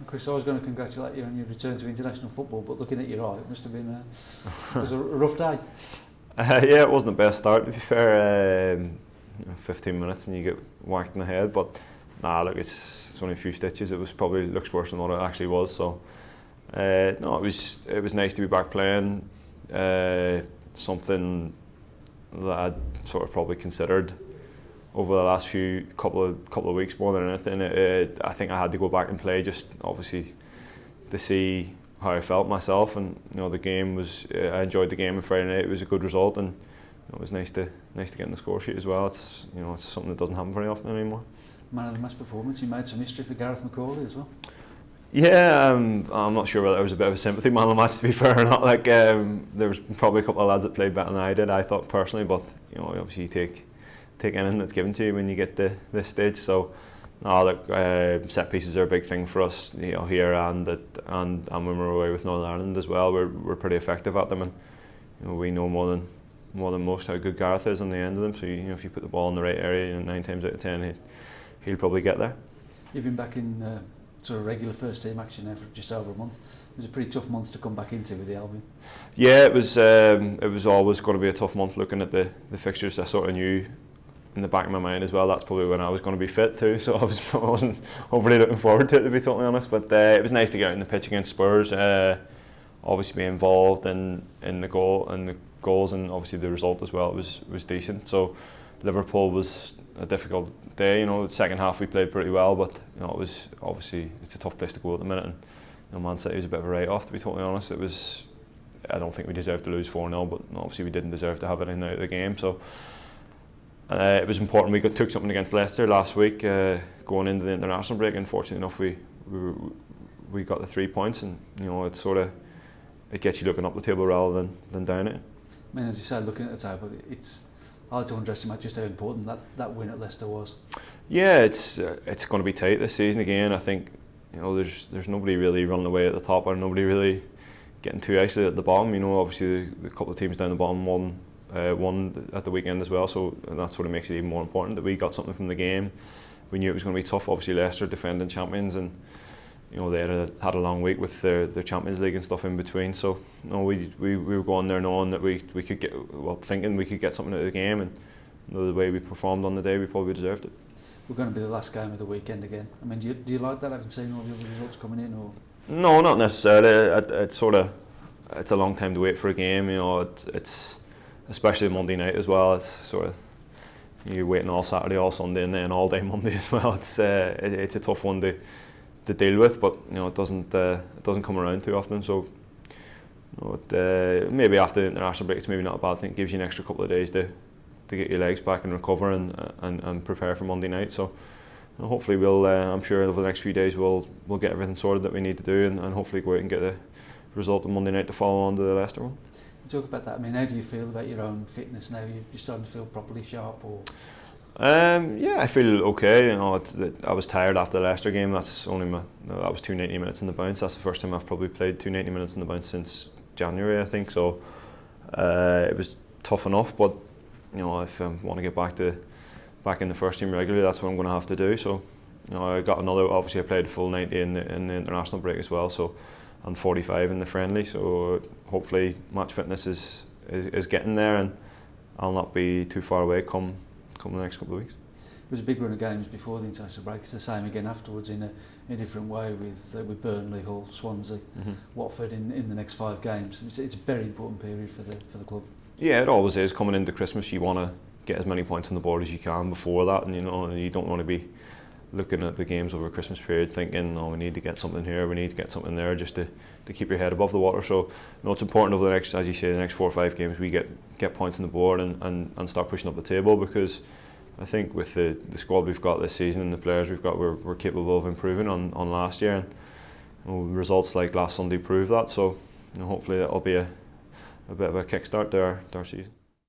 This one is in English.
Chris, I was going to congratulate you on your return to international football, but looking at your eye, it must have been it was a rough day. Yeah, it wasn't the best start, to be fair. 15 minutes and you get whacked in the head, but nah, look, it's only a few stitches. It was probably looks worse than what it actually was. So no, it was nice to be back playing. Something that I'd sort of probably considered over the last couple of weeks more than anything. I think I had to go back and play, just obviously to see how I felt myself, and the game was. I enjoyed the game on Friday night. It was a good result, and it was nice to get in the score sheet as well. It's it's something that doesn't happen very often anymore. Man of the match performance. You made some history for Gareth McCauley as well. Yeah, I'm not sure whether it was a bit of a sympathy man of the match, to be fair or not. Like there was probably a couple of lads that played better than I did, I thought personally, but obviously you take anything that's given to you when you get to this stage. So no, look, set pieces are a big thing for us, here and when we're away with Northern Ireland as well. We're pretty effective at them, and we know more than most how good Gareth is on the end of them. So if you put the ball in the right area, 9 times out of 10 he'll probably get there. You've been back in sort of regular first team action now for just over a month. It was a pretty tough month to come back into with the Albion. Yeah, it was always going to be a tough month looking at the fixtures. I sort of knew in the back of my mind as well that's probably when I was going to be fit too, so I wasn't overly looking forward to it, to be totally honest. But it was nice to get out in the pitch against Spurs, obviously be involved in the goals, and obviously the result as well was decent. So Liverpool was a difficult day. The second half we played pretty well, but it was obviously it's a tough place to go at the minute, and Man City was a bit of a write-off, to be totally honest. I don't think we deserved to lose 4-0, but obviously we didn't deserve to have it in out of the game. So it was important. We took something against Leicester last week, going into the international break. Unfortunately enough, we got the 3 points, and it gets you looking up the table rather than down it. I mean, as you said, looking at the table, it's hard to underestimate just how important that win at Leicester was. Yeah, it's going to be tight this season again. I think there's nobody really running away at the top, or nobody really getting too isolated at the bottom. Obviously the couple of teams down the bottom won at the weekend as well, so that sort of makes it even more important that we got something from the game. We knew it was going to be tough. Obviously Leicester defending champions, and they had a long week with their Champions League and stuff in between. So we were going there knowing that we could thinking we could get something out of the game, and the way we performed on the day, we probably deserved it. We're going to be the last game of the weekend again. I mean, do you like that, having seen all the other results coming in, or? No, not necessarily. It's a long time to wait for a game. It's especially Monday night as well. It's sort of you're waiting all Saturday, all Sunday, and then all day Monday as well. It's a tough one to deal with, but it doesn't come around too often. So maybe after the international break, it's maybe not a bad thing. It gives you an extra couple of days to get your legs back and recover and prepare for Monday night. So hopefully I'm sure over the next few days we'll get everything sorted that we need to do, and hopefully go out and get the result on Monday night to follow on to the Leicester one. Talk about that. I mean, how do you feel about your own fitness now? You're starting to feel properly sharp, or? Yeah, I feel okay. I was tired after the Leicester game. That was 2 90 minutes in the bounce. That's the first time I've probably played 2 90 minutes in the bounce since January, I think. So it was tough enough, but if I want to get back in the first team regularly, that's what I'm going to have to do. So I got another. Obviously, I played full 90 in the international break as well. So and 45 in the friendly. So hopefully match fitness is getting there, and I'll not be too far away come the next couple of weeks. It was a big run of games before the international break. It's the same again afterwards in a different way with Burnley, Hull, Swansea, Watford in the next 5 games. It's a very important period for the club. Yeah, it always is. Coming into Christmas, you want to get as many points on the board as you can before that, and you don't want to be looking at the games over a Christmas period thinking, we need to get something here, we need to get something there, just to keep your head above the water. So it's important over the next, as you say, the next 4 or 5 games we get points on the board and start pushing up the table, because I think with the squad we've got this season and the players we've got, we're capable of improving on last year, and results like last Sunday prove that. So hopefully that'll be a bit of a kickstart to our season.